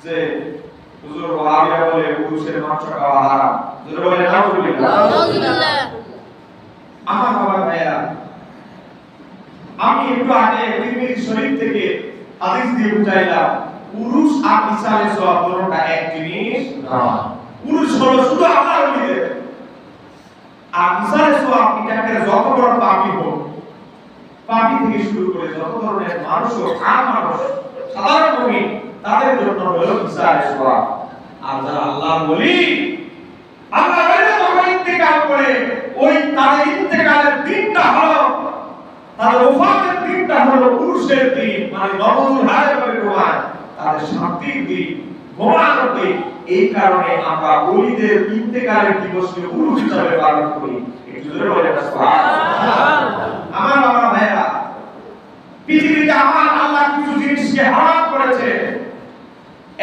যে হুজুর ওয়াহাবিয়া বলে পুরুষের মাংস খাওয়া হারাম। হুজুর বলে নাউজুবিল্লাহ। আমার বাবা ভাইরা, আমি একটু আগে তিরমিজি শরীফ থেকে হাদিস দিয়ে বুঝাইলাম পুরুষ আর ইসালে সওয়াব দুটোটা এক জিনিস নয়। পুরুষ হলো শুধু আল্লাহর ওলিদের, আর ইসালে সওয়াব এটাকে যত বড় পাপী হোক, পাপী থেকে শুরু করে যত ধরনের মানুষ আর মানুষ সাধারণ মুমিন তাদের জন্য হলো ইসালে সওয়াব। আর যারা আল্লাহর ওলি, আল্লাহ ওলিরা যখন ইন্তেকাল করে ওই তাদের ইন্তেকালের দিনটা হলো, তাদের ওফাতের দিনটা হলো পুরুষের দিন, মানে নবদুল হায়বের ঘুমায়, তাদের শান্তির দিন, ঘুমানোর দিন। এই কারণে আমরা ওলিদের ইন্তেকালের দিবসকে উরুস হিসাবে পালন করি। একটু জোরে বলেন সুবহানাল্লাহ। আমার বাবা ভাইরা, পৃথিবীতে আমার আল্লাহ কিছু জিনিসকে হারাম করেছে।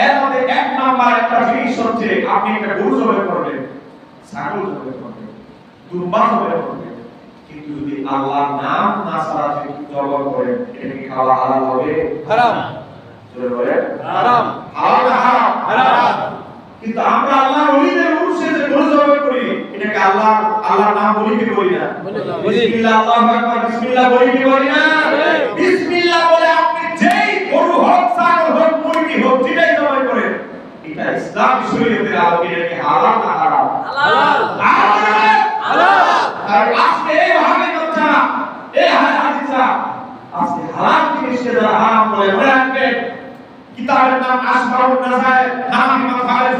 এর মধ্যে এক নাম্বার একটা জিনিস হচ্ছে আপনি একটা গরু জবাই করবেন, ছাগল জবাই করবেন, দুম্বা জবাই করবেন, কিন্তু যদি আল্লাহর নাম না ছাড়া যদি জবাই করেন, এটা কি খাওয়া হালাল হবে? হারাম। জোরে বলেন হারাম। হালাল না হারাম? হারাম। কিন্তু আমরা আল্লাহর ওলিদের উরুসে যে গরু জবাই করি, এটাকে আল্লাহর নাম বলি কি বলি না? বিসমিল্লাহ, আল্লাহু আকবার, বিসমিল্লাহ বলি কি বলি না? বিসমিল্লাহ বলে আপনি যেই গরু হোক, ছাগল হোক, মুরগি হোক, যেটাই জবাই করেন, এটা ইসলামী শরীয়তের আলোকে এটাকে হালাল না হারাম? হালাল। হালাল। আর আজকে এই ভাবে কথা, এই হাদিসা আজকে হারাম জিনিসকে যারা হারাম বলে, মনে রাখবেন কিতাবের নাম আসমাউন নাসায়, নামি মাসাইল,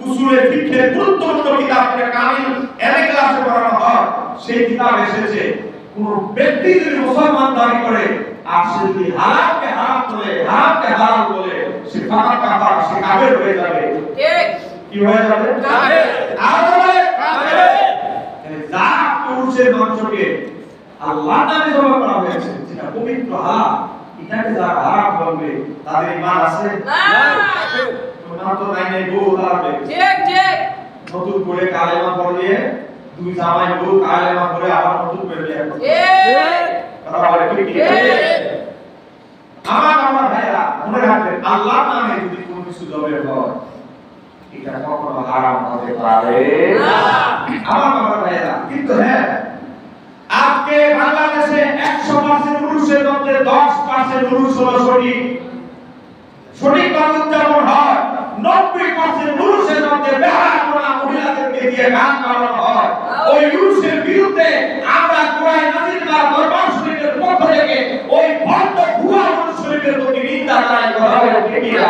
উসুলে ফিকহের গুরুত্বপূর্ণ কিতাব, এটা কামিল এমএ ক্লাসে পড়ানো হয়। সেই কিতাব এসেছে কোন ব্যক্তি যদি মুসলমান দাবি করে আর সে যদি হারামকে হারাম বলে, হারামকে হালাল বলে, সে ফাঁকা কাফার, সে কাফের হয়ে যাবে। ঠিক। কি হয়ে যাবে? কাফের। আর বলে কাফের। তাহলে যা পুরুষের মাংসকে আল্লাহর নামে জবাই করা হয়েছে, যেটা পবিত্র হালাল, এটাকে যারা হারাম বলবে তাদের ঈমান আছে? না। তোমার তো নাই বউ লাগবে। ঠিক ঠিক। নতুন করে কালেমা পড়ে দুই জামাই বউ কালেমা পড়ে আবার নতুন করে বিয়ে করে। ঠিক। কথা বলে ঠিক ঠিক। আমার ভাইরা, মনে রাখবেন আল্লাহর নামে যদি কোনো কিছু জবাই হয়, এটা কখনো হারাম হতে পারে না। আমার ভাইরা, কিন্তু হ্যাঁ, আজকে বাংলাদেশে 100% পুরুষের মধ্যে 10% পুরুষ হলো সঠিক। সঠিকভাবে উদযাপন হয়। 90% পুরুষের মধ্যে বেহায়াপনা মহিলাদেরকে দিয়ে গান গাওয়ানো হয়। ওই পুরুষের বিরুদ্ধে আমরা কোরআন নাযিল বা দরবার শরীফের পক্ষ থেকে ওই ভণ্ড ভুয়া পুরুষ শরীফের প্রতি নিন্দা জানাই করা হবে। ঠিক কি না?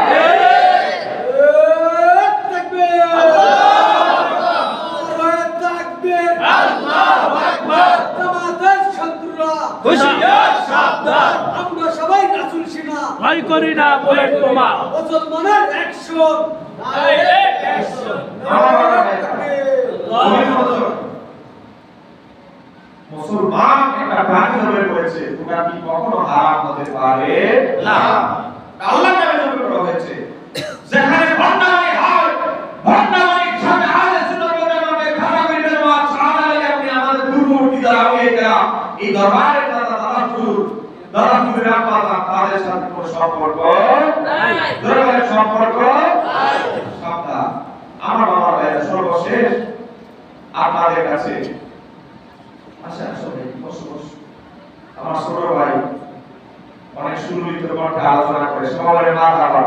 আমরা সবাই রাসূল সিনা ভয় করি না বলেন তোমার মুসলমানের অ্যাকশন, ডাইরেক্ট অ্যাকশন। মুসলমান একটা প্রাণী জবাই করেছে, ওটা কি কখনো হারাম হতে পারে না। আল্লাহর নামে জবাই করা হয়েছে। যেখানে ভণ্ডামি হয়, ভণ্ডামির সাথে আহলে সুন্নাত ওয়াল জামাতের খারাপের জামাত সাহাবায়ে আপনি আমাদের পূর্ববর্তী যারা আউলিয়া এই দরবারে দাদা আব্বা তাদের সাথে কোনো সম্পর্ক নাই। দরবারে সম্পর্ক নাই। সাবধান আমার বাবা ভাইরা, সর্বশেষ আপনাদের কাছে আচ্ছা আসলে আমার ছোট ভাই অনেক সুললিত কণ্ঠে আলোচনা করে, সবাই মারহাবা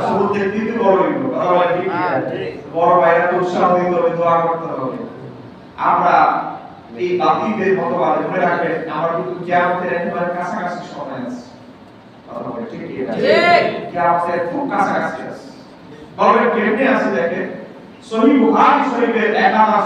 শুরুতে দিতে বড় হইল, কথা বলে ঠিক ঠিক। বড় ভাইরা তো উৎসাহ দিতে হবে, দোয়া করতে হবে। আমরা এই বাতিলের মতবাদ মনে রাখবেন, আমরা কিন্তু কিয়ামতের একেবারে কাছাকাছি সময় আছে। কথা বলে ঠিক ঠিক। কিয়ামতের খুব কাছাকাছি আছে। বলবেন কেমনে আছে দেখেন, সহিহ বুখারী শরীফের 1000